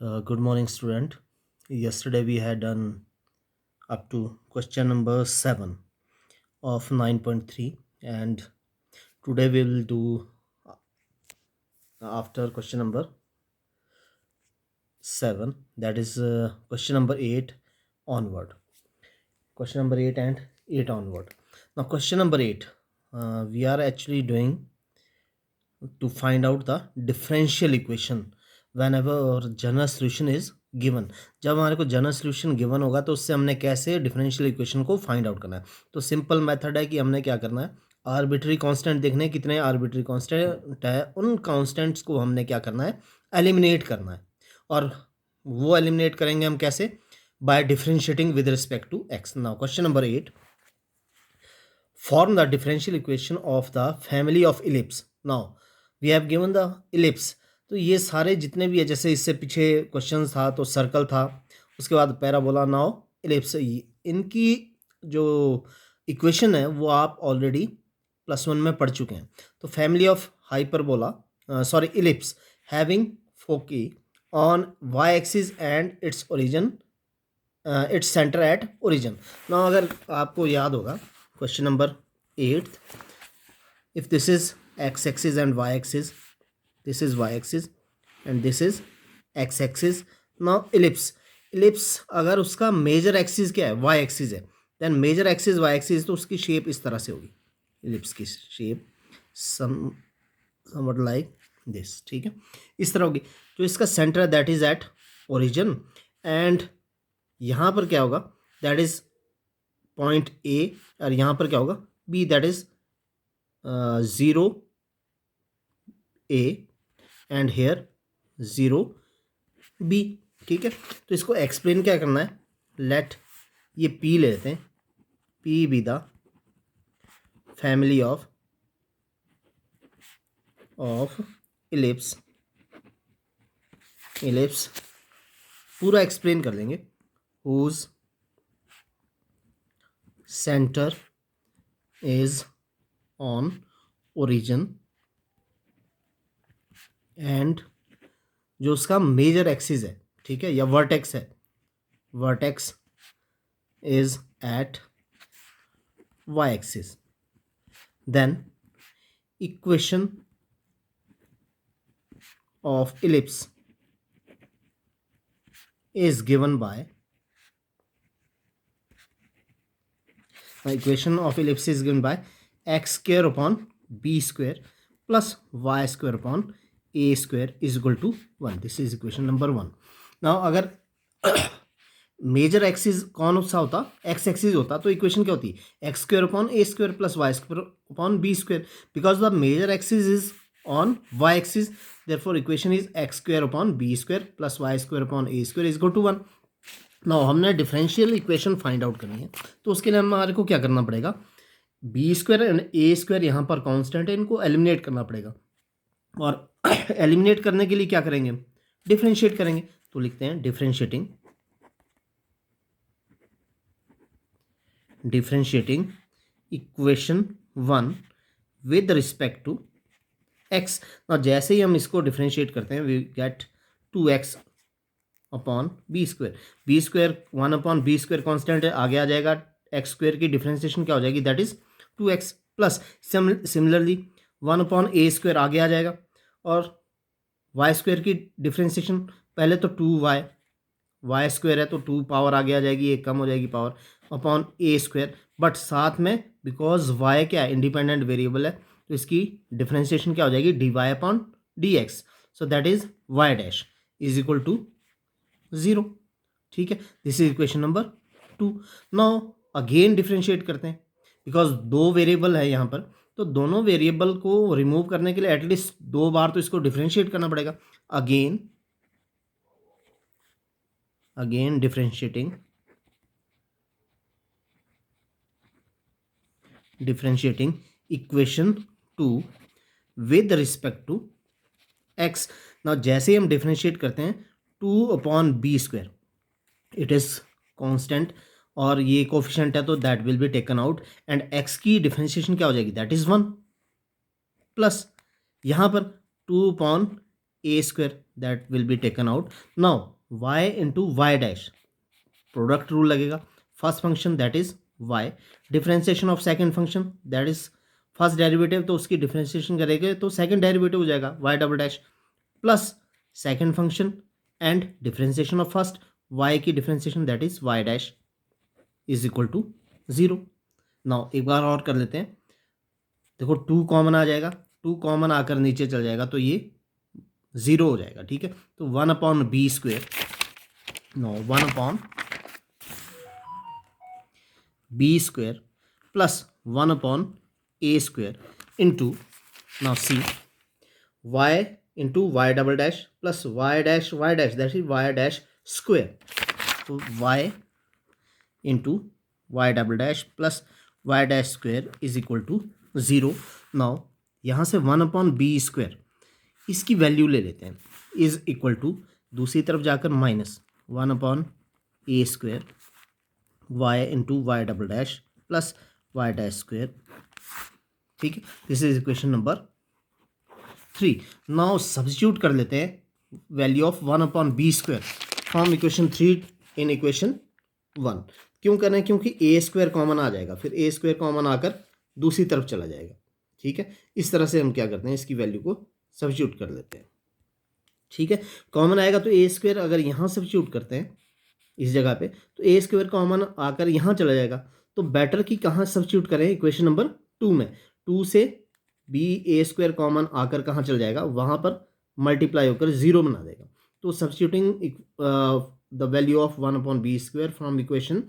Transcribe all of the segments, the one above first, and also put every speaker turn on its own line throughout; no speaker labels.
Good morning, student. Yesterday we had done up to question number 7 of 9.3, and today we will do after question number 7, that is question number 8 onward. Question number 8 and 8 onward. Now, question number 8, we are actually doing to find out the differential equation whenever our general solution is given. जब हमारे को general solution given होगा तो उससे हमने कैसे differential इक्वेशन को फाइंड आउट करना है। तो सिंपल मेथड है कि हमने क्या करना है, आर्बिट्री कांस्टेंट देखने हैं, कितने आर्बिट्री कांस्टेंट है, उन कांस्टेंट्स को हमने क्या करना है, एलिमिनेट करना है। और वो एलिमिनेट करेंगे हम कैसे, by differentiating with respect to x. Now question number 8, form the differential equation of the family of ellipse. Now we have given the ellipse. तो ये सारे जितने भी है, जैसे इससे पीछे क्वेश्चन था तो सर्कल था, उसके बाद पैराबोला, नाउ इलिप्स, इनकी जो इक्वेशन है वो आप ऑलरेडी +1 में पढ़ चुके हैं। तो family of hyperbola, sorry ellipse having foci on y axis and its origin, its centre at origin. Now अगर आपको याद होगा question number 8, if this is x axis and y axis, this is y axis and this is x axis. now ellipse अगर उसका major axis क्या है, y axis है, then major axis y axis, तो उसकी शेप इस तरह से होगी, इलिप्स की शेप समवट लाइक दिस, ठीक है, इस तरह होगी। तो इसका centre that is at origin, and यहाँ पर क्या होगा, दैट इज पॉइंट ए, और यहाँ पर क्या होगा, b, that is 0 a and here 0 b, ठीक है। तो इसको एक्सप्लेन क्या करना है, लेट ये पी ले लेते हैं, p be the family of ellipse पूरा एक्सप्लेन कर देंगे, whose centre is on origin and जो उसका मेजर एक्सिस है, ठीक है, या वर्टेक्स है, vertex is at y axis. Then equation of ellipse is given by, equation of ellipse is given by x square upon b square plus y square upon a square is equal to 1। This is equation number 1। Now अगर major axis कौन सा होता, x axis होता, तो equation क्या होती, x square upon a square plus y square upon b square, because the major axis is on y axis, therefore equation is x square upon b square plus y square upon a square is equal to 1। Now हमने differential equation find out करनी है, तो उसके लिए हमारे को क्या करना पड़ेगा, b square and a square यहाँ पर कांस्टेंट है, इनको एलिमिनेट करना पड़ेगा। और एलिमिनेट करने के लिए क्या करेंगे, डिफरेंशिएट करेंगे। तो लिखते हैं differentiating equation 1 with respect to x. और जैसे ही हम इसको डिफरेंशिएट करते हैं, we get 2x upon b square 1 upon b square constant है, आगे आ जाएगा, एक्स स्क्वायर की डिफरेंशिएशन क्या हो जाएगी, that is 2x plus similarly 1 upon a square आगे आ जाएगा, और वाई स्क्वायर की डिफरेंशिएशन पहले तो 2y, वाई स्क्वायर है तो 2 पावर आगे आ जाएगी, एक कम हो जाएगी power, upon a square, but साथ में बिकॉज y क्या है, इंडिपेंडेंट वेरिएबल है, तो इसकी डिफरेंशिएशन क्या हो जाएगी, dy upon dx, so that is y dash is equal to 0, ठीक है। This is equation number 2। Now again differentiate करते हैं, बिकॉज 2 वेरिएबल है यहाँ पर, तो दोनों वेरिएबल को रिमूव करने के लिए एटलीस्ट 2 बार तो इसको डिफरेंशिएट करना पड़ेगा। Again differentiating equation 2 with respect to x. Now जैसे ही हम डिफरेंशिएट करते हैं, 2 upon b square, it is constant और ये कोफिशिएंट है, तो that will be taken out, and x की डिफरेंशिएशन क्या हो जाएगी, दैट इज 1, प्लस यहाँ पर 2 upon a square, that will be taken out. Now y into y dash, product rule लगेगा. First function that is y, differentiation of second function that is first derivative, तो उसकी differentiation करेंगे तो second derivative हो जाएगा y double dash, plus second function and differentiation of first y की differentiation that is y dash is equal to 0. Now एक बार और कर लेते हैं. देखो 2 कॉमन आ जाएगा, 2 कॉमन आकर नीचे चल जाएगा तो ये 0 हो जाएगा. ठीक है, तो 1/b², no 1/b² plus 1/a² into, now see, y into y double dash plus y dash that is y dash square. तो y into y double dash plus y dash square is equal to 0. Now यहाँ से 1/b², इसकी value ले लेते हैं, is equal to दूसरी तरफ जाकर minus 1/a² y into y double dash plus y dash square. ठीक है, this is equation number 3. Now substitute कर लेते हैं value of 1/b² from equation 3 in equation 1. क्यों करें? क्योंकि a² कॉमन आ जाएगा, फिर a² कॉमन आकर दूसरी तरफ चला जाएगा. ठीक है, इस तरह से हम क्या करते हैं, इसकी वैल्यू को सब्स्टिट्यूट कर लेते हैं. ठीक है, कॉमन आएगा तो a² अगर यहाँ सब्स्टिट्यूट करते हैं इस जगह पे, तो a² कॉमन आकर यहाँ चला जाएगा. तो बेटर कि कहाँ सब्स्टिट्यूट करें, इक्वेशन नंबर 2 में. 2 से a² कॉमन आकर कहाँ चला जाएगा, वहाँ पर मल्टीप्लाई होकर 0 बना देगा. तो substituting the value of 1/b² from equation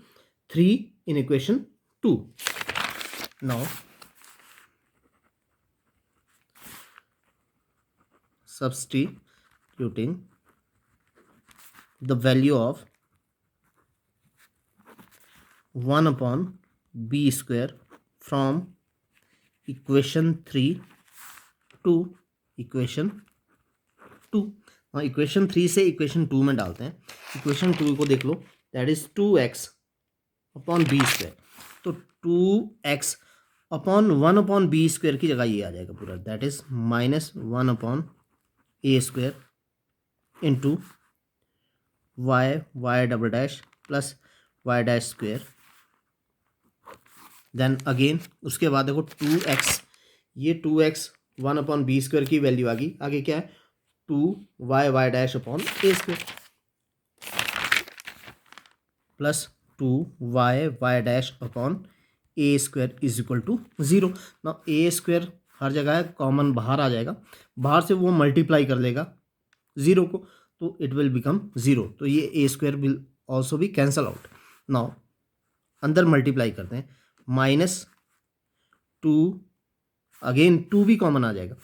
3 in equation 2. Now substituting the value of 1/b² from equation 3 to equation 2. हाँ, इक्वेशन 3 से इक्वेशन 2 में डालते हैं. इक्वेशन 2 को देख लो, दैट इज 2x/b². तो 2x अपॉन 1/b² की जगह ये आ जाएगा पूरा, that is minus 1/a² into y double dash plus y dash square. Then again उसके बाद देखो 2x, ये 2x 1/b² की वैल्यू आ गई. आगे क्या है, 2y dash upon a² plus 2y dash upon a² is equal to 0. ना a² हर जगह है, कॉमन बाहर आ जाएगा, बाहर से वो मल्टीप्लाई कर लेगा 0 को, तो इट विल बिकम 0. तो ये a² विल ऑल्सो भी कैंसल आउट. नाउ अंदर मल्टीप्लाई करते हैं, माइनस 2, अगेन 2 भी कॉमन आ जाएगा.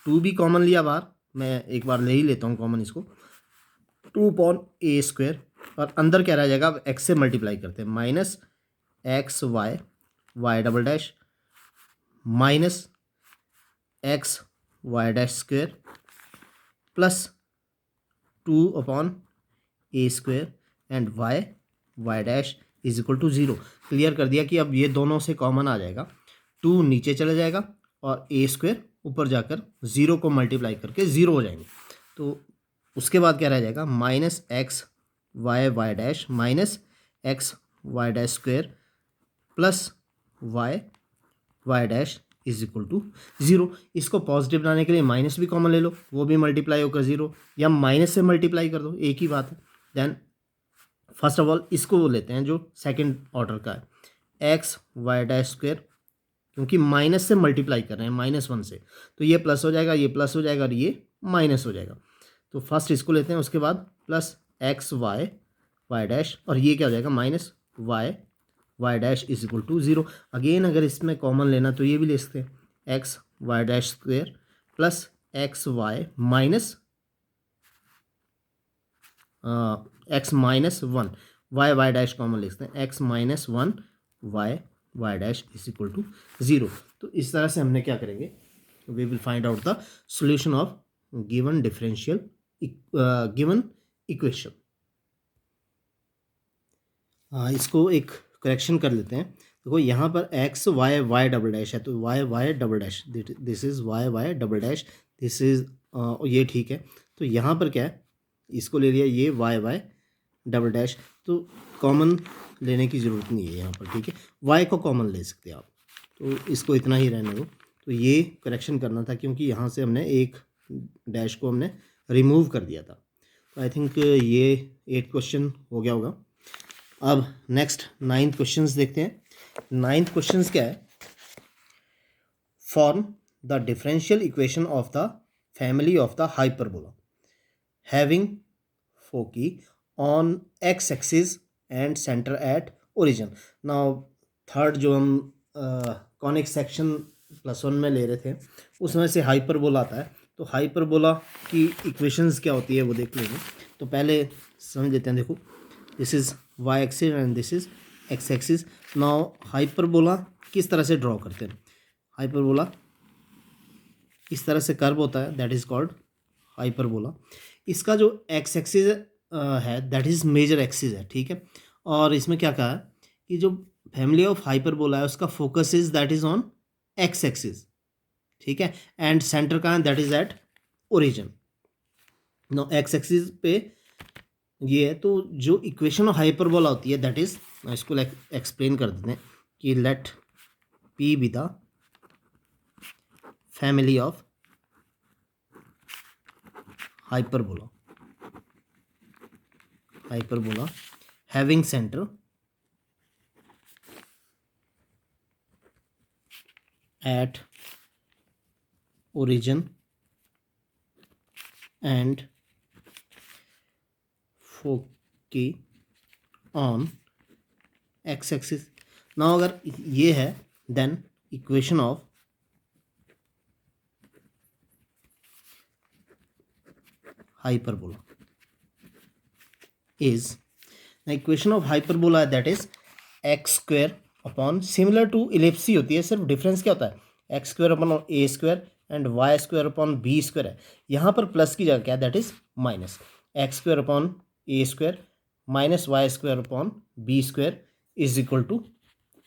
2 भी कॉमन लिया बाहर, मैं एक बार ले ही लेता हूँ कॉमन इसको, 2/a², और अंदर क्या रह जाएगा, अब x से मल्टीप्लाई करते हैं, minus y double dash minus y dash square plus 2/a² and y dash is equal to 0. Clear कर दिया कि अब ये दोनों से कॉमन आ जाएगा, 2 नीचे चले जाएगा और a² ऊपर जाकर 0 को मल्टीप्लाई करके 0 हो जाएंगे. तो उसके बाद क्या रह जाएगा, minus y dash minus y dash square plus y dash is equal to 0. इसको पॉजिटिव बनाने के लिए माइनस भी कॉमन ले लो, वो भी मल्टीप्लाई होकर 0, या माइनस से मल्टीप्लाई कर दो, एक ही बात है. देन फर्स्ट ऑफ ऑल इसको लेते हैं जो सेकंड ऑर्डर का है, वाई डैश स्क्वेयर, क्योंकि माइनस से मल्टीप्लाई कर रहे हैं, -1 से, तो ये प्लस हो जाएगा, ये प्लस हो जाएगा और ये माइनस हो जाएगा. तो फर्स्ट इसको लेते हैं, उसके बाद प्लस वाई डैश, और ये क्या हो जाएगा, minus y dash is equal to 0. Again अगर इसमें कॉमन लेना तो ये भी ले सकते हैं, y dash square plus y minus -1, y dash common ले सकते हैं, -1 y dash is equal to 0. तो इस तरह से हमने क्या करेंगे, we will find out the solution of given differential given equation. इसको एक करेक्शन कर लेते हैं. देखो यहाँ पर वाई डबल डैश है, तो y double dash, this is y double dash, this is ये ठीक है. तो यहाँ पर क्या है, इसको ले लिया ये वाई वाई डबल डैश, तो कॉमन लेने की ज़रूरत नहीं है यहाँ पर, ठीक है। वाई को कॉमन ले सकते हैं आप, तो इसको इतना ही रहने दो। तो ये करेक्शन करना था क्योंकि यहाँ से हमने एक डैश को हमने रिमूव कर दिया था। तो आई थिंक ये 8 क्वेश्चन हो गया होगा। अब नेक्स्ट 9th क्वेश्चन देखते हैं। 9th क्वेश्चन क्या है, form the differential equation of the family of the hyperbola having foci on x axis and centre at origin. Now third जो हम कॉनिक सेक्शन +1 में ले रहे थे उसमें से हाइपरबोला आता है, तो हाइपरबोला की इक्वेशंस क्या होती है वो देख लेंगे। तो पहले समझ लेते हैं। देखो, this is why axis and this is x axis. Now hyperbola किस तरह से ड्रॉ करते हैं? हाइपरबोला इस तरह से कर्व होता है, दैट इज़ कॉल्ड हाइपरबोला। इसका जो एक्स एक्सिस है दैट इज़ मेजर एक्सिस है, ठीक है। और इसमें क्या कहा है कि जो फैमिली ऑफ हाइपरबोला है उसका focus is that is on x axis, ठीक है। एंड सेंटर कहाँ है, that is at origin. No x axis पे ये है, तो जो इक्वेशन ऑफ हाइपरबोला होती है दैट इज़, इसको एक्सप्लेन कर देते हैं कि let p be the family of hyperbola having center at origin and foci on x axis। now अगर ये है then equation of hyperbola is, the equation of hyperbola that is x square upon, similar to ellipse ही होती है, सिर्फ difference क्या होता है, x square upon a square and y square upon b square है। यहाँ पर प्लस की जगह क्या है, that is minus x square upon a square minus y square upon b square is equal to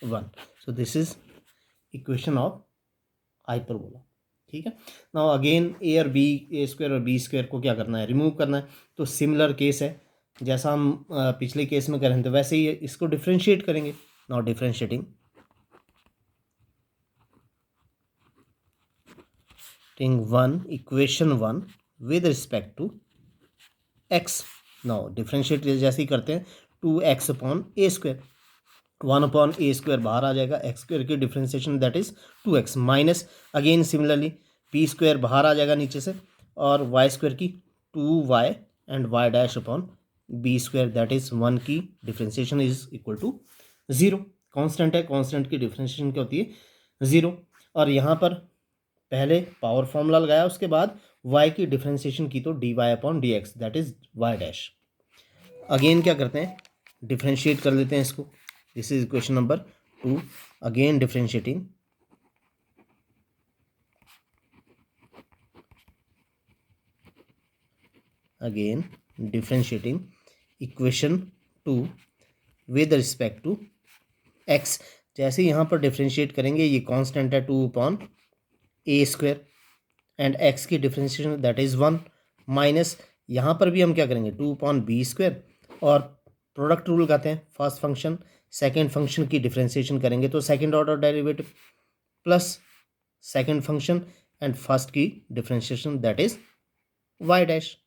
1। So this is equation of hyperbola, ठीक है। Now again a और बी, ए स्क्वायर और बी स्क्वायर को क्या करना है, remove करना है। तो सिमिलर केस है, जैसा हम पिछले केस में कर रहे थे वैसे ही इसको डिफ्रेंशिएट करेंगे। Now differentiating equation 1 with respect to x. Now differentiate जैसे ही करते हैं 2x upon a square, 1 upon a square बाहर आ जाएगा, एक्स स्क्वायर की differentiation that is 2x minus again similarly b square बाहर आ जाएगा नीचे से, और वाई स्क्वायर की 2y and y dash upon b square that is 1 की differentiation is equal to 0। Constant है, कांस्टेंट की डिफ्रेंशिएशन क्या होती है, 0। और यहाँ पर पहले पावर फॉर्मूला लगाया, उसके बाद y की डिफ्रेंशिएशन की तो dy upon D x that is y dash. Again क्या करते हैं, डिफ्रेंशिएट कर लेते हैं इसको। This is equation number 2। Again differentiating equation 2 with respect to x। जैसे यहाँ पर डिफ्रेंशिएट करेंगे, ये कांस्टेंट है 2 upon a square and x की डिफ्रेंशिएशन दैट इज़ 1 माइनस यहाँ पर भी हम क्या करेंगे 2 अपॉन बी स्क्वायर, और प्रोडक्ट रूल कहते हैं, फर्स्ट फंक्शन सेकेंड फंक्शन की डिफ्रेंशिएशन करेंगे तो second order derivative plus second function and first की differentiation that is y dash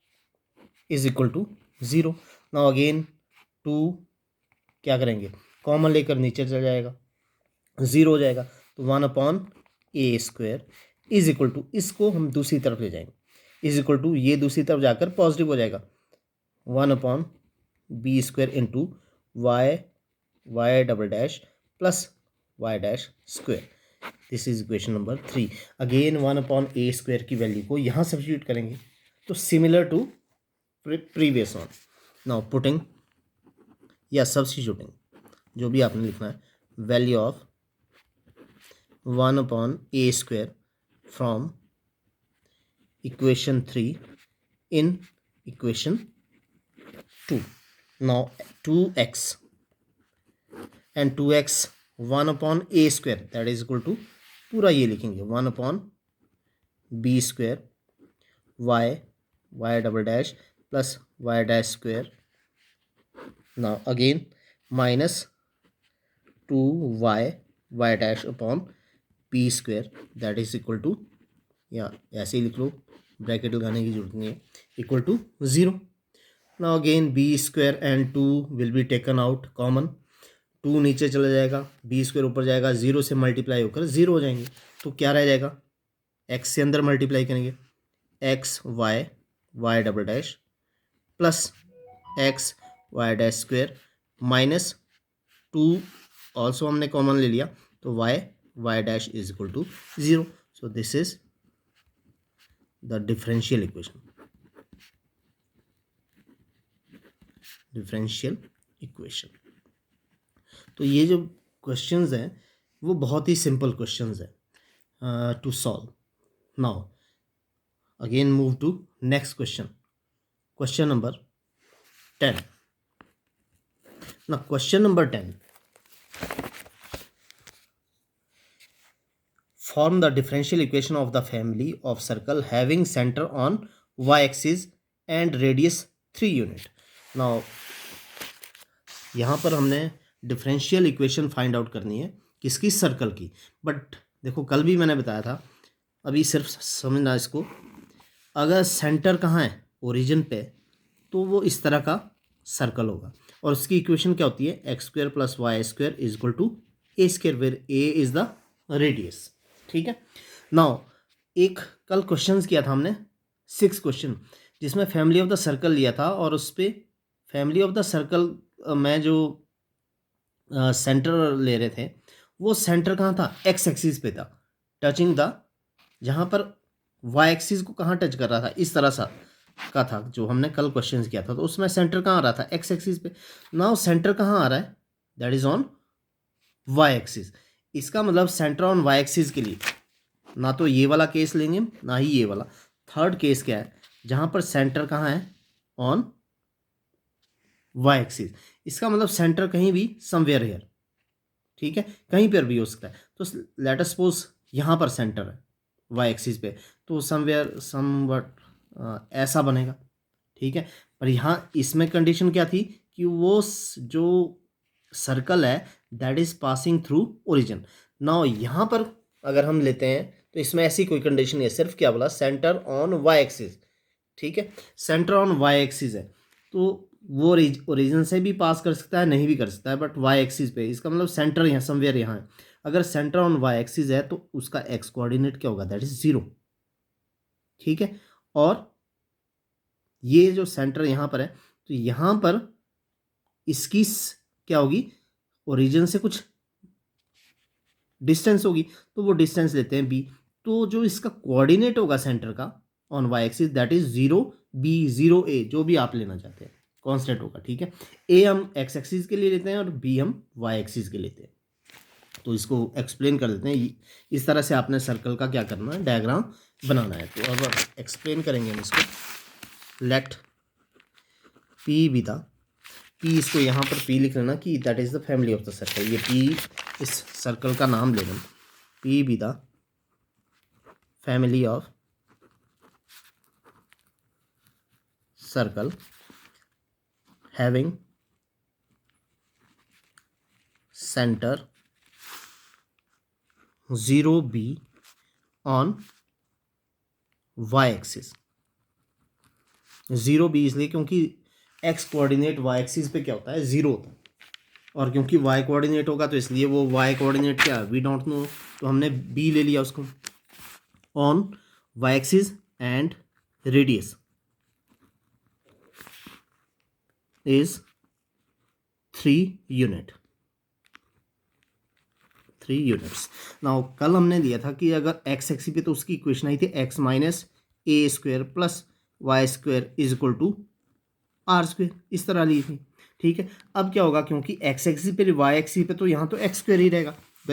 is equal to 0। Now again 2 क्या करेंगे, कॉमन लेकर नीचे चला जाएगा, 0 हो जाएगा, तो 1 upon a square is equal to, इसको हम दूसरी तरफ ले जाएंगे, इज इक्वल टू ये दूसरी तरफ जाकर पॉजिटिव हो जाएगा, 1 upon b square into y double dash plus y dash square. This is equation number 3। Again 1 upon a square की वैल्यू को यहाँ सब्स्टिट्यूट करेंगे, तो similar to previous one. Now putting या सब्स्टिट्यूटिंग, जो भी आपने लिखना है, value of 1 upon a square from equation 3 in equation 2. Now 2x and 2x 1 upon a square that is equal to, पूरा ये लिखेंगे 1 upon b square y y double dash plus y dash square. Now again minus 2y y dash upon p square that is equal to, या ऐसे ही लिख लो, bracket लगाने की जरूरत नहीं है, equal to 0. Now again b square and 2 will be taken out common. 2 नीचे चला जाएगा, बी स्क्वायर ऊपर जाएगा, 0 से मल्टीप्लाई होकर 0 हो जाएंगे. तो क्या रह जाएगा, एक्स से अंदर मल्टीप्लाई करेंगे, x y y double dash plus x y dash square minus 2 also हमने कॉमन ले लिया, तो y y dash is equal to 0. So this is the differential equation. Differential equation. तो ये जो क्वेश्चंस हैं वो बहुत ही सिंपल क्वेश्चंस हैं to solve. Now again move to next question. Question number 10. Now question number 10. Form the differential equation of the family of circle having center on y-axis and radius 3 unit. Now यहाँ पर हमने differential equation find out करनी है किसकी, circle की. But देखो कल भी मैंने बताया था, अभी सिर्फ समझना इसको. अगर सेंटर कहाँ है, ओरिजिन पे, तो वो इस तरह का सर्कल होगा और उसकी इक्वेशन क्या होती है, x square plus y square is equal to a square where a is the radius. ठीक है. नाउ एक कल क्वेश्चंस किया था हमने 6 क्वेश्चन, जिसमें फैमिली ऑफ द सर्कल लिया था और उस पर फैमिली ऑफ द सर्कल में जो सेंटर ले रहे थे वो सेंटर कहाँ था, एक्स एक्सिस पे था, टचिंग द, जहाँ पर वाई एक्सिस को कहाँ टच कर रहा था, इस तरह सा का था जो हमने कल क्वेश्चंस किया था. तो उसमें सेंटर कहाँ आ रहा था, एक्स एक्सिस पे. नाउ सेंटर कहाँ आ रहा है, that is on y axis. इसका मतलब सेंटर ऑन वाई एक्सिस के लिए ना तो ये वाला केस लेंगे ना ही ये वाला. थर्ड केस क्या है, जहाँ पर सेंटर कहाँ है, ऑन वाई एक्सिस. इसका मतलब सेंटर कहीं भी समवेयर हियर. ठीक है, कहीं पर भी हो सकता है. तो लेट अस सपोज यहाँ पर सेंटर है वाई एक्सिस पे, तो समवेयर समवट ऐसा बनेगा. ठीक है, पर यहाँ इसमें कंडीशन क्या थी कि वो जो सर्कल है that is passing through origin. Now यहाँ पर अगर हम लेते हैं तो इसमें ऐसी कोई कंडीशन नहीं है, सिर्फ क्या बोला, सेंटर ऑन वाई एक्सिस. ठीक है, सेंटर ऑन वाई एक्सिस है तो वो ओरिजिन से भी पास कर सकता है, नहीं भी कर सकता है, बट वाई एक्सिस पे, इसका मतलब सेंटर यहाँ समवेयर यहाँ है. अगर सेंटर ऑन वाई एक्सिस है तो उसका एक्स कोऑर्डिनेट क्या होगा, दैट इज 0. ठीक है, और ये जो सेंटर यहाँ पर है तो यहाँ पर इसकी क्या होगी, ओरिजिन से कुछ डिस्टेंस होगी, तो वो डिस्टेंस लेते हैं b. तो जो इसका कोऑर्डिनेट होगा सेंटर का on y axis that is 0b 0a, जो भी आप लेना चाहते हैं कांस्टेंट होगा. ठीक है, a हम एक्स एक्सिस के लिए लेते हैं और b हम वाई एक्सिस के लेते हैं. तो इसको एक्सप्लेन कर देते हैं. इस तरह से आपने सर्कल का क्या करना है, डायग्राम बनाना है. तो अब एक्सप्लेन करेंगे हम इसको. Let p be the, p इसको यहाँ पर p लिख लेना कि that is the family of the circle. ये p इस सर्कल का नाम ले लेना. p be the family of circle having centre 0b on y axis. 0b इसलिए क्योंकि x कोऑर्डिनेट y एक्सिस पे क्या होता है, 0 होता है, और क्योंकि y कोऑर्डिनेट होगा तो इसलिए वो y कोऑर्डिनेट क्या है, वी डोंट नो, तो हमने b ले लिया उसको. On y axis and radius is 3 unit. 3 units. Now कल हमने दिया था कि अगर एक्स एक्सिस पे तो उसकी इक्वेशन आई थी x minus a square plus y square is equal to r square, इस तरह ली थी. ठीक है, अब क्या होगा, क्योंकि एक्स एक्सिस पे वाई एक्सिस पे, तो यहाँ तो एक्स स्क्वायर ही रहेगा. The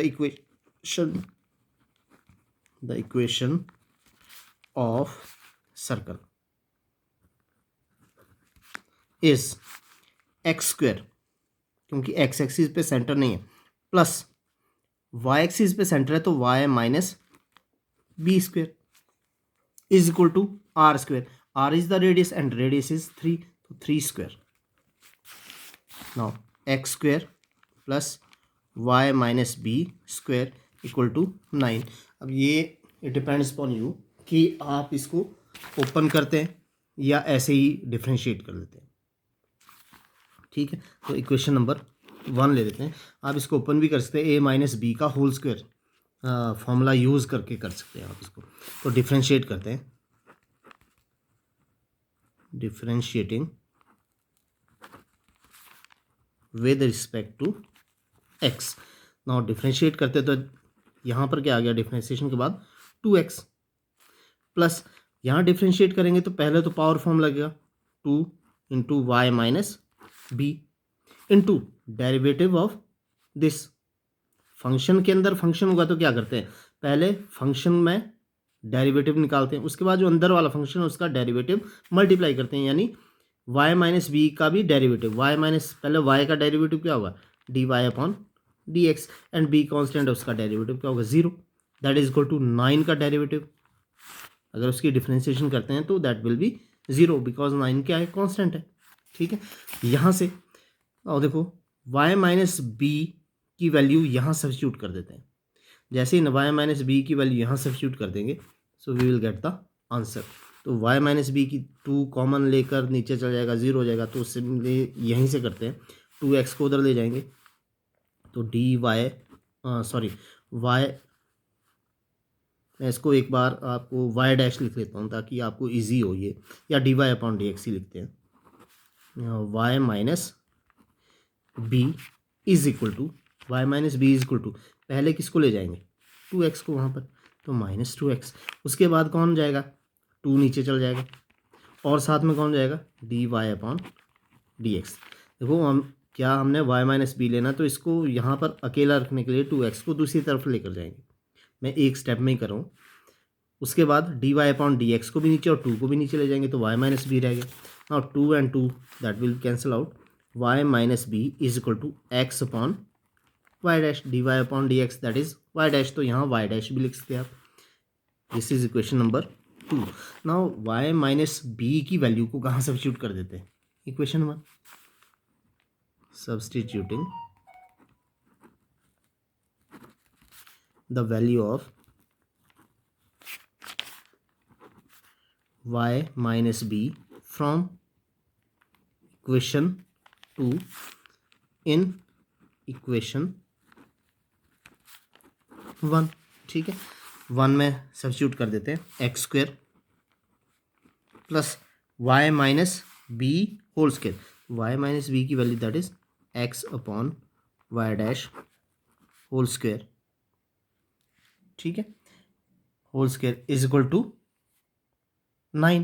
equation of circle is x square, क्योंकि एक्स एक्सिस पे सेंटर नहीं है, प्लस वाई एक्सिस पे सेंटर है तो y minus b square is equal to r square. r is the radius and radius is 3, तो 3 square. Now x square plus y minus b square equal to 9. अब ये it depends upon you कि आप इसको open करते हैं या ऐसे ही डिफ्रेंशिएट कर देते हैं. ठीक है, तो इक्वेशन नंबर 1 ले लेते हैं. आप इसको ओपन भी कर सकते हैं, a माइनस बी का होल स्क्वायर फॉर्मूला यूज़ करके कर सकते हैं आप इसको. तो डिफ्रेंशिएट करते हैं, differentiating with respect to x. Now differentiate करते तो यहाँ पर क्या आ गया डिफ्रेंशिएशन के बाद 2x प्लस यहाँ डिफ्रेंशिएट करेंगे तो पहले तो पावर फॉर्म लगेगा 2 into y minus b into derivative of this. Function के अंदर फंक्शन होगा तो क्या करते हैं, पहले फंक्शन में डेरिवेटिव निकालते हैं, उसके बाद जो अंदर वाला फंक्शन है उसका डेरिवेटिव मल्टीप्लाई करते हैं, यानी y माइनस बी का भी डेरिवेटिव y माइनस पहले y का डेरिवेटिव क्या होगा dy upon dx and b constant है उसका डेरिवेटिव क्या होगा 0. दैट इज इक्वल टू 9 का डेरिवेटिव अगर उसकी डिफरेंशिएशन करते हैं तो दैट विल बी 0 बिकॉज 9 क्या है कांस्टेंट है. ठीक है, यहाँ से और देखो y माइनस बी की वैल्यू यहाँ सब्स्टिट्यूट कर देते हैं. जैसे ही y माइनस बी की वैल्यू यहाँ सब्स्टिट्यूट कर देंगे so we will get the answer. तो y माइनस बी की 2 कॉमन लेकर नीचे चल जाएगा 0 हो जाएगा, तो उससे यहीं से करते हैं 2x को उधर ले जाएंगे तो डी वाई सॉरी y, मैं इसको एक बार आपको y डैश लिख लेता हूँ ताकि आपको इजी हो ये, या d Y upon D x ही लिखते हैं. y minus b is equal to पहले किसको ले जाएंगे 2x को वहाँ पर, तो माइनस 2x. उसके बाद कौन जाएगा 2 नीचे चल जाएगा और साथ में कौन जाएगा d Y upon D x. देखो हमने y माइनस बी लेना, तो इसको यहाँ पर अकेला रखने के लिए 2x को दूसरी तरफ लेकर जाएंगे. मैं एक स्टेप में ही कर रहा हूँ. उसके बाद d Y upon D x को भी नीचे और 2 को भी नीचे ले जाएंगे तो y माइनस बी रह गया. Now 2 and 2 that will cancel out. y minus b is equal to x upon y dash d Y upon D x that is y dash. तो यहाँ वाई डैश भी लिख सकते हैं आप. This is equation number 2. Now y minus b की value को कहाँ सब्स्टिट्यूट कर देते हैं equation 1. Substituting the value of y minus b from equation 2 in equation 1. ठीक है, 1 में सब्स्टिट्यूट कर देते हैं x square plus y minus b whole square. y minus b की value that is x upon y dash whole square. ठीक है, whole square is equal to 9.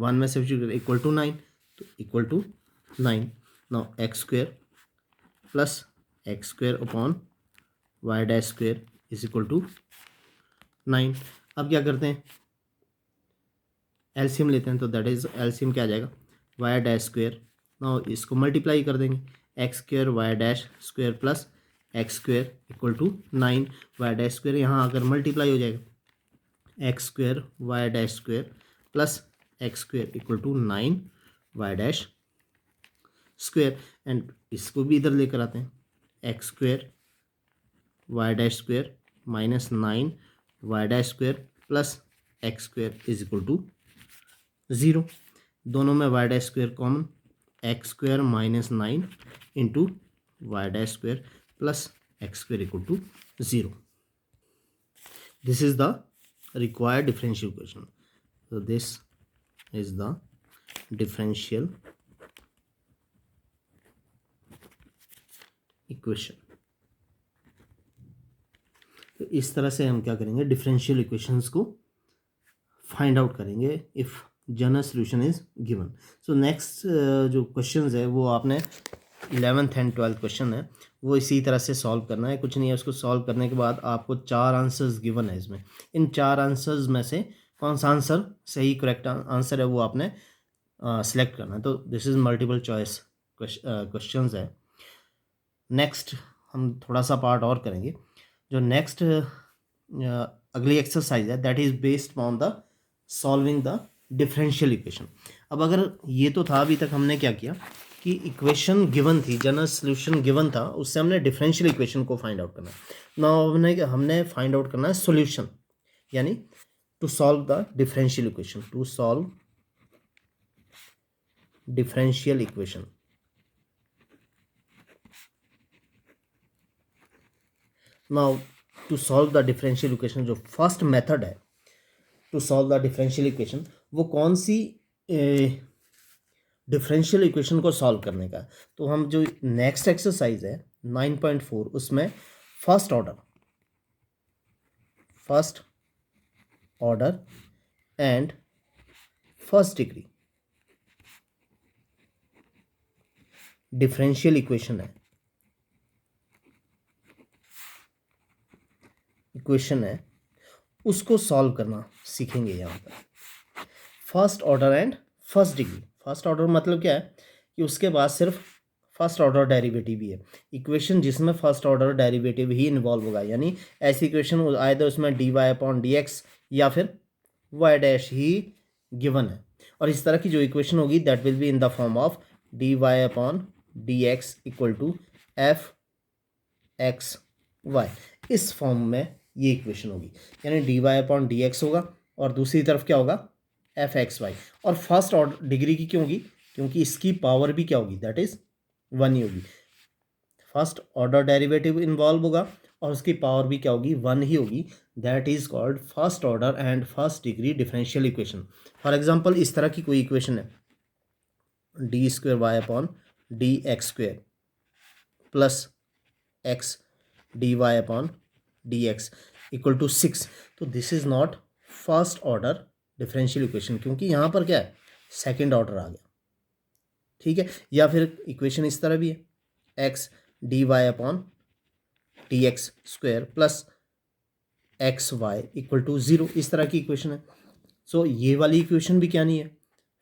1 में सब्स्टिट्यूट इक्वल टू 9, तो equal to 9. Now x square plus x square upon y dash square is equal to 9. अब क्या करते हैं LCM लेते हैं, तो दैट इज एलसीएम क्या आ जाएगा वाई डैश स्क्वेयर. नाउ इसको मल्टीप्लाई कर देंगे x square y dash square plus x square equal to 9. Y dash square यहाँ आकर मल्टीप्लाई हो जाएगा x square y dash square plus x square equal to 9 y dash square. And इसको भी इधर लेकर आते हैं x square y dash square minus 9 y dash square plus x square is equal to 0. दोनों में y dash square common, x square minus 9 into y dash square plus x square equal to 0. This is the required differential equation. so this is the differential equation. तो इस तरह से हम क्या करेंगे differential equations को फाइंड आउट करेंगे if general solution is given. So next जो क्वेश्चंस है वो आपने 11th एंड 12th क्वेश्चन है वो इसी तरह से सॉल्व करना है. कुछ नहीं है, उसको सॉल्व करने के बाद आपको 4 आंसर्स गिवन है. इसमें इन 4 आंसर्स में से कौन सा आंसर सही करेक्ट आंसर है वो आपने सेलेक्ट करना है. तो this is multiple choice questions है. नेक्स्ट हम थोड़ा सा पार्ट और करेंगे. जो नेक्स्ट अगली एक्सरसाइज है that is based on the solving the differential equation. अब अगर ये तो था, अभी तक हमने क्या किया कि इक्वेशन गिवन थी, जनरल सोल्यूशन गिवन था, उससे हमने डिफरेंशियल इक्वेशन को फाइंड आउट करना है। नाउ हमने फाइंड आउट करना है सॉल्यूशन, यानी to solve the differential equation, to solve differential equation. Now to solve the differential equation, जो फर्स्ट मेथड है to solve the differential equation, वो कौन सी डिफरेंशियल इक्वेशन को सॉल्व करने का। तो हम जो नेक्स्ट एक्सरसाइज है 9.4, उसमें first order and first degree differential equation है, उसको सॉल्व करना सीखेंगे यहाँ पर। First order and first degree, first order मतलब क्या है कि उसके बाद सिर्फ फर्स्ट ऑर्डर डेरिवेटिव ही है। इक्वेशन जिसमें फर्स्ट ऑर्डर डेरिवेटिव ही इन्वॉल्व होगा, यानी ऐसी इक्वेशन आए तो उसमें dy/dx या फिर y डैश ही गिवन है। और इस तरह की जो इक्वेशन होगी that will be in the form of dy/dx equal to fxy। इस फॉर्म में ये इक्वेशन होगी, यानी dy/dx होगा और दूसरी तरफ क्या होगा fxy। और फर्स्ट ऑर्डर डिग्री की क्यों होगी, क्योंकि इसकी पावर भी क्या होगी, दैट इज 1 ही होगी। फर्स्ट ऑर्डर डेरिवेटिव इन्वॉल्व होगा और उसकी पावर भी क्या होगी, 1 ही होगी। That is called first order and first degree differential equation. For example इस तरह की कोई इक्वेशन है d²y/dx² plus x dy/dx equal to 6। तो this is not first order differential equation, क्योंकि यहाँ पर क्या है, सेकेंड ऑर्डर आ गया, ठीक है। या फिर इक्वेशन इस तरह भी है x dy/dx² plus xy equal to 0, इस तरह की इक्वेशन है। सो ये वाली इक्वेशन भी क्या नहीं है,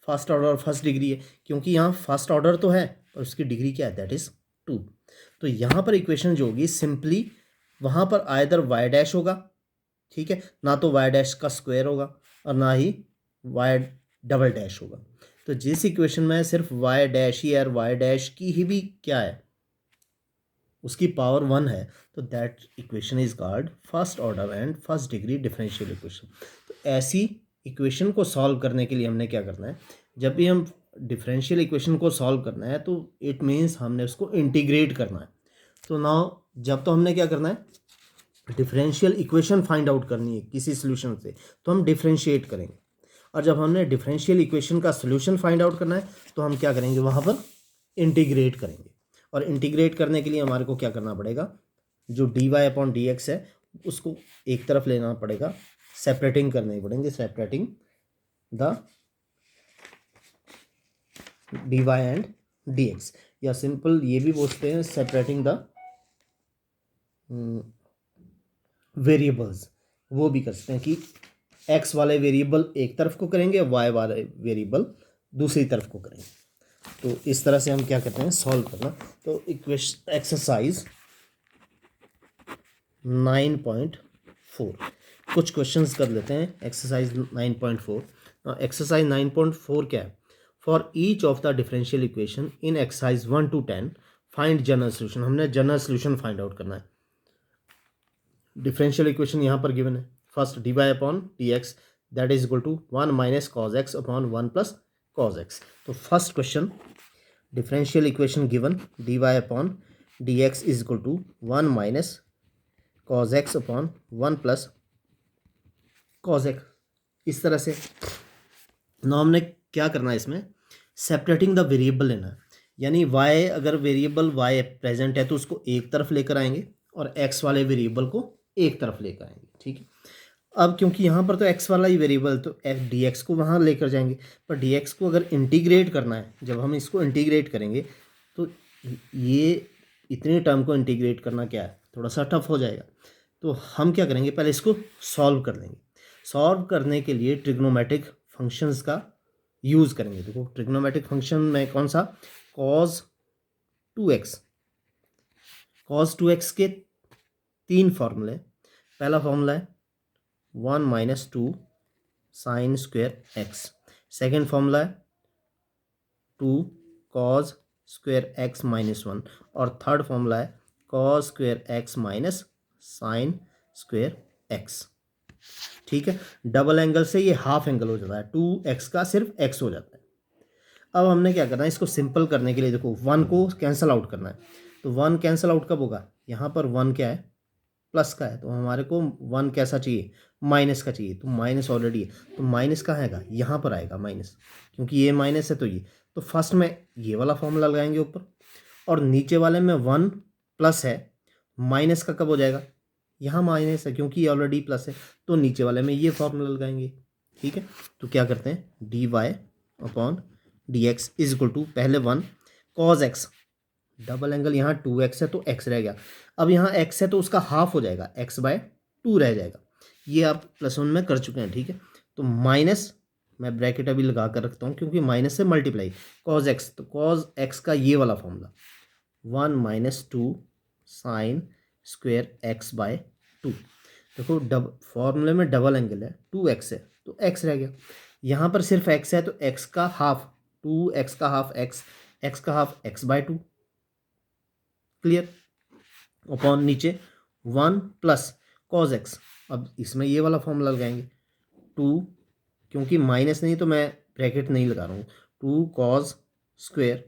फर्स्ट ऑर्डर और फर्स्ट डिग्री है, क्योंकि यहाँ फर्स्ट ऑर्डर तो है और उसकी डिग्री क्या है, दैट इज 2। तो यहाँ पर इक्वेशन जो होगी सिंपली वहाँ पर आइदर y डैश होगा, ठीक है, ना तो y डैश का स्क्वायर होगा और ना ही y डबल डैश होगा। तो जिस इक्वेशन में सिर्फ y डैश ही है और y डैश की ही भी क्या है, उसकी पावर 1 है, तो that equation is called first order and first degree differential equation. तो ऐसी इक्वेशन को सॉल्व करने के लिए हमने क्या करना है, जब भी हम डिफरेंशियल इक्वेशन को सॉल्व करना है तो इट मीन्स हमने उसको इंटीग्रेट करना है। तो नाउ जब तो हमने क्या करना है, डिफरेंशियल इक्वेशन फाइंड आउट करनी है किसी सोल्यूशन से, तो हम डिफरेंशिएट करेंगे। और जब हमने डिफरेंशियल इक्वेशन का सोल्यूशन फाइंड आउट करना है तो हम क्या करेंगे, वहाँ पर इंटीग्रेट करेंगे। और इंटीग्रेट करने के लिए हमारे को क्या करना पड़ेगा, जो dy/dx है उसको एक तरफ लेना पड़ेगा, सेपरेटिंग करने पड़ेंगे, separating the dy and dx, या सिंपल ये भी बोलते हैं सेपरेटिंग द वेरिएबल्स। वो भी कर सकते हैं कि x वाले वेरिएबल एक तरफ को करेंगे, y वाले वेरिएबल दूसरी तरफ को करेंगे। तो इस तरह से हम क्या करते हैं, सॉल्व करना। तो इक्वेशन एक्सरसाइज 9.4 कुछ क्वेश्चंस कर लेते हैं। एक्सरसाइज 9.4, एक्सरसाइज 9.4 क्या है, for each of the differential equation in exercise 1 to 10 find general solution. हमने जनरल सोल्यूशन फाइंड आउट करना है। डिफरेंशियल इक्वेशन यहाँ पर गिवन है, first dy/dx that is equal to 1 minus cos x upon 1 plus cos x। तो first question, differential equation given dy/dx is equal to 1 minus cos x upon 1 plus cos x, इस तरह से। ना हमने क्या करना है, इसमें सेपरेटिंग द वेरिएबल लेना है, यानी y अगर वेरिएबल y प्रेजेंट है तो उसको एक तरफ लेकर आएंगे और x वाले वेरिएबल को एक तरफ लेकर आएंगे, ठीक है। अब क्योंकि यहाँ पर तो x वाला ही वेरिएबल, तो dx को वहाँ लेकर जाएंगे, पर dx को अगर इंटीग्रेट करना है, जब हम इसको इंटीग्रेट करेंगे तो ये इतने टर्म को इंटीग्रेट करना क्या है, थोड़ा सा टफ हो जाएगा। तो हम क्या करेंगे, पहले इसको सॉल्व कर लेंगे। सॉल्व करने के लिए ट्रिग्नोमेट्रिक फंक्शंस का यूज़ करेंगे। देखो ट्रिग्नोमेट्रिक फंक्शन में कौन सा, cos 2x, cos 2x के 3 फॉर्मूले। पहला फॉर्मूला है 1 minus 2 sine square x. Second formula है 2 कॉज स्क्वेयर एक्स माइनस 1, और थर्ड फॉर्मूला है cause square x minus sine square x. ठीक है, डबल एंगल से ये हाफ एंगल हो जाता है, 2x का सिर्फ x हो जाता है। अब हमने क्या करना है, इसको सिंपल करने के लिए देखो 1 को कैंसिल आउट करना है। तो 1 कैंसिल आउट कब होगा, यहाँ पर 1 क्या है, प्लस का है, तो हमारे को 1 कैसा चाहिए, माइनस का चाहिए। तो माइनस ऑलरेडी है, तो माइनस कहाँ आएगा, यहाँ पर आएगा माइनस, क्योंकि ये माइनस है तो ये। तो फर्स्ट में ये वाला फॉर्मूला लगाएंगे ऊपर, और नीचे वाले में 1 प्लस है, माइनस का कब हो जाएगा, यहाँ माइनस है क्योंकि ये ऑलरेडी प्लस है, तो नीचे वाले में ये फॉर्मूला लगाएंगे। ठीक है, तो क्या करते हैं, D Y upon D X is equal to, पहले 1 कॉज एक्स, डबल एंगल यहाँ 2x है तो x रह गया। अब यहाँ x है तो उसका हाफ हो जाएगा, x/2 रह जाएगा। ये आप +1 में कर चुके हैं। ठीक है, तो माइनस, मैं ब्रैकेट अभी लगा कर रखता हूँ क्योंकि माइनस से मल्टीप्लाई, कॉज एक्स, तो कॉज एक्स का ये वाला फॉर्मूला 1 - 2 साइन स्क्वेयर x/2। देखो फॉर्मूले में डबल एंगल है, 2x है तो x रह गया। यहाँ पर सिर्फ x है तो x का हाफ, 2x का हाफ x का हाफ x/2, क्लियर। अपॉन नीचे 1 प्लस कॉज एक्स, अब इसमें ये वाला फॉर्मूला लगाएंगे 2, क्योंकि माइनस नहीं तो मैं ब्रैकेट नहीं लगा रहा हूँ, 2 कॉज स्क्वेयर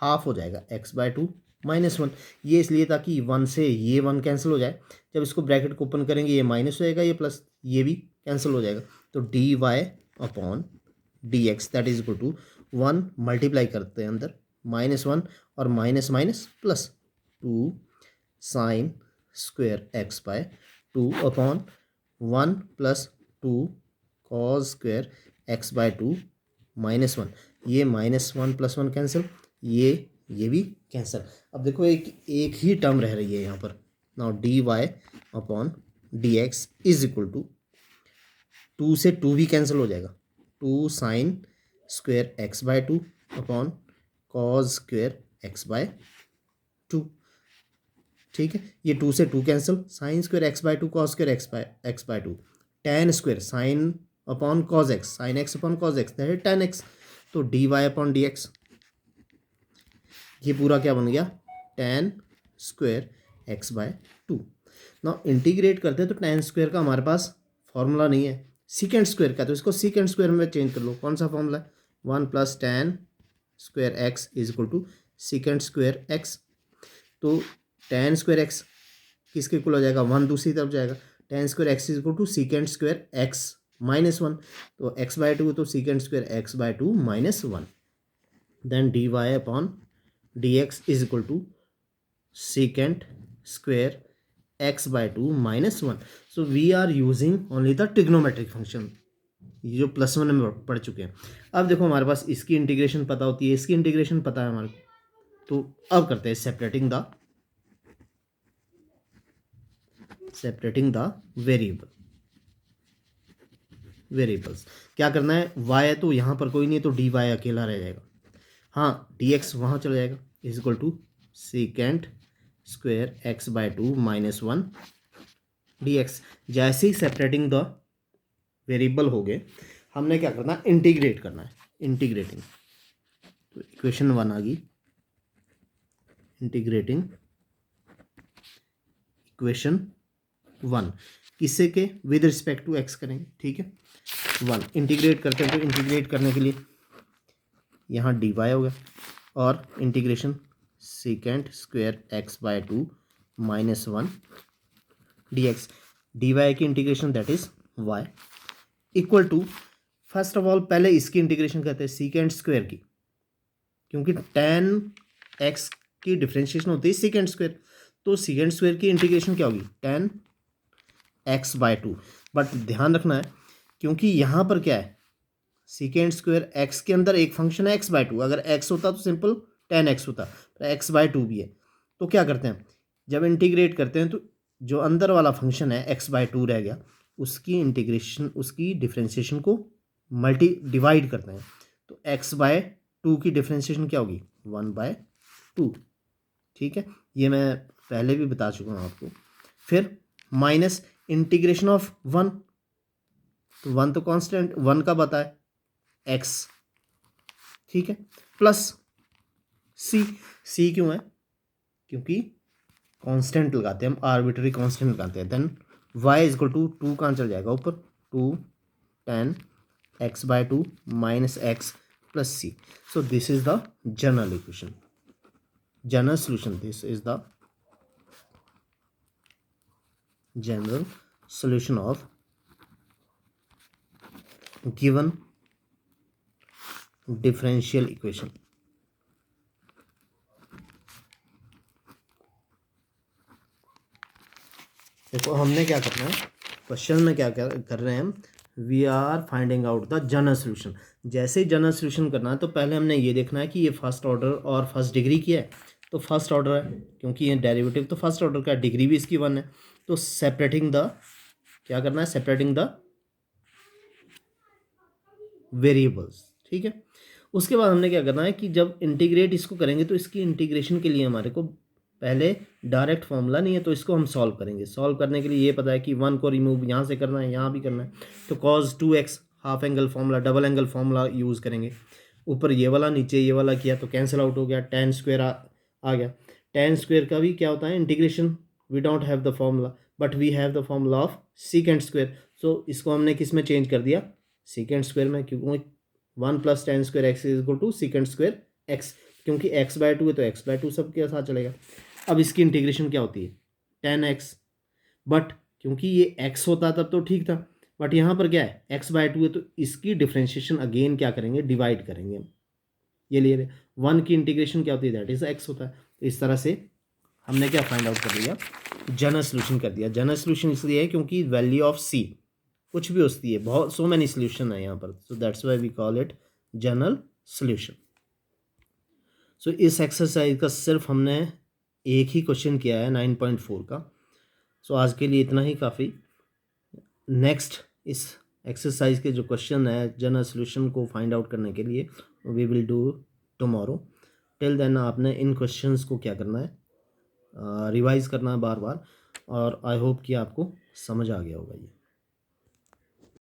हाफ हो जाएगा x/2 -1। ये इसलिए ताकि 1 से ये 1 कैंसिल हो जाए, जब इसको ब्रैकेट को ओपन करेंगे ये माइनस हो जाएगा, ये प्लस ये भी कैंसिल हो जाएगा। तो D Y upon D x that is equal to 1 multiply करते हैं अंदर, -1 और minus minus plus 2 sine square x/2 upon 1 + 2 cos square x/2 -1। ये -1 + 1 कैंसिल, ये भी कैंसिल। अब देखो एक ही टर्म रह रही है यहाँ पर। Now D Y upon D X is equal to 2 से 2 भी कैंसिल हो जाएगा, 2 sine square x/2 upon cos square x/2। ठीक है, ये 2 से 2 cancel, sine square x/2 cos square x/2, tan square sine upon cos X, sine X upon cos X that is tan x। तो D Y upon D X, ये पूरा क्या बन गया, tan स्क्वेयर x/2। ना इंटीग्रेट करते हैं तो tan स्क्वेयर का हमारे पास फॉर्मूला नहीं है, सीकेंड स्क्वेयर का, तो इसको सीकेंड स्क्वेयर में चेंज कर लो। कौन सा फॉर्मूला है, 1 + tan square x is equal to secant square x। तो tan स्क्वेयर x किसके इक्वल हो जाएगा, 1 दूसरी तरफ जाएगा, tan square x is equal to secant square x -1, तो x/2 तो secant square x/2 -1। Then D Y upon D X is equal to secant square x/2 -1। So we are using only the trigonometric function, ये जो +1 में पढ़ चुके हैं। अब देखो हमारे पास इसकी इंटीग्रेशन पता होती है, इसकी इंटीग्रेशन पता है हमारे को, तो अब करते हैं सेपरेटिंग द वेरिएबल्स। क्या करना है, y है तो यहाँ पर कोई नहीं है तो डी वाई अकेला रह जाएगा, हाँ डी एक्स वहाँ चला जाएगा, is equal to secant square x/2 -1 D X. जैसे ही सेपरेटिंग द वेरिएबल हो गए, हमने क्या करना है, इंटीग्रेट करना है, इंटीग्रेटिंग। तो इक्वेशन 1 आ गई, इंटीग्रेटिंग इक्वेशन 1 किससे के, विद रिस्पेक्ट टू x करेंगे। ठीक है, 1 इंटीग्रेट करते हैं, तो इंटीग्रेट करने के लिए यहाँ डी वाई होगा और integration secant square x/2 -1 D x, d y की integration that is y equal to, first of all पहले इसकी इंटीग्रेशन करते हैं सीकेंड स्क्वेयर की, क्योंकि tan x की डिफ्रेंशिएशन होती है सीकेंड स्क्वेयर, तो सीकेंड स्क्वेयर की इंटीग्रेशन क्या होगी, tan x/2। बट ध्यान रखना है, क्योंकि यहाँ पर क्या है, सीकेंड स्क्वेयर x के अंदर एक फंक्शन है x/2, अगर x होता तो सिंपल tan x होता, तो x/2 भी है। तो क्या करते हैं, जब इंटीग्रेट करते हैं तो जो अंदर वाला फंक्शन है x/2 रह गया, उसकी इंटीग्रेशन, उसकी डिफ्रेंशिएशन को डिवाइड करते हैं, तो x/2 की डिफ्रेंशिएशन क्या होगी, 1/2। ठीक है, ये मैं पहले भी बता चुका हूँ आपको। फिर माइनस इंटीग्रेशन ऑफ 1, तो 1 तो कांस्टेंट, 1 का पता है x, ठीक है, प्लस c क्यों है, क्योंकि कांस्टेंट लगाते हैं हम, आर्बिट्री कांस्टेंट लगाते हैं। Then y is equal to 2 कहाँ चल जाएगा ऊपर, 2 10 x/2 minus x plus c। So this is the general equation, general solution, this is the general solution of given differential equation। देखो हमने क्या करना है, क्वेश्चन में क्या कर रहे हैं हम, we are finding out the general solution. जैसे ही जनरल सोल्यूशन करना है तो पहले हमने ये देखना है कि ये फर्स्ट ऑर्डर और फर्स्ट डिग्री की है, तो फर्स्ट ऑर्डर है क्योंकि ये डेरिवेटिव तो फर्स्ट ऑर्डर का, डिग्री भी इसकी 1 है। तो सेपरेटिंग द, क्या करना है, सेपरेटिंग द वेरिएबल्स, ठीक है। उसके बाद हमने क्या करना है कि जब इंटीग्रेट इसको करेंगे तो इसकी इंटीग्रेशन के लिए हमारे को पहले डायरेक्ट फॉर्मूला नहीं है, तो इसको हम सॉल्व करेंगे। सॉल्व करने के लिए ये पता है कि 1 को रिमूव यहाँ से करना है, यहाँ भी करना है, तो cos 2x half angle formula, double angle formula use करेंगे। ऊपर ये वाला, नीचे ये वाला किया तो कैंसिल आउट हो गया, tan स्क्वायर आ गया। tan स्क्वायर का भी क्या होता है integration, we don't have the formula but we have the formula of secant square. So इसको हमने किस में चेंज कर दिया, सीकेंड स्क्वायर में, क्योंकि 1 + tan square X is equal to secant square X, क्योंकि x/2 है तो x/2 सबके साथ चलेगा। अब इसकी इंटीग्रेशन क्या होती है, tan x, बट क्योंकि ये x होता तब तो ठीक था, बट यहाँ पर क्या है x/2 है, तो इसकी डिफ्रेंशिएशन अगेन क्या करेंगे, डिवाइड करेंगे हम। ये लिए 1 की इंटीग्रेशन क्या होती है, दैट इज x होता है। तो इस तरह से हमने क्या फाइंड आउट कर लिया, जनरल सोल्यूशन कर दिया। जनरल सोल्यूशन इसलिए है क्योंकि वैल्यू ऑफ c कुछ भी होती है, बहुत सो मैनी सोल्यूशन है यहाँ पर, so that's why we call it general solution. So इस एक्सरसाइज का सिर्फ हमने एक ही क्वेश्चन किया है 9.4 का। सो आज के लिए इतना ही काफ़ी। नेक्स्ट इस एक्सरसाइज के जो क्वेश्चन है जनरल सोल्यूशन को फाइंड आउट करने के लिए we will do tomorrow. Till then आपने इन क्वेश्चंस को क्या करना है, रिवाइज करना है बार बार, और आई होप कि आपको समझ आ गया होगा ये।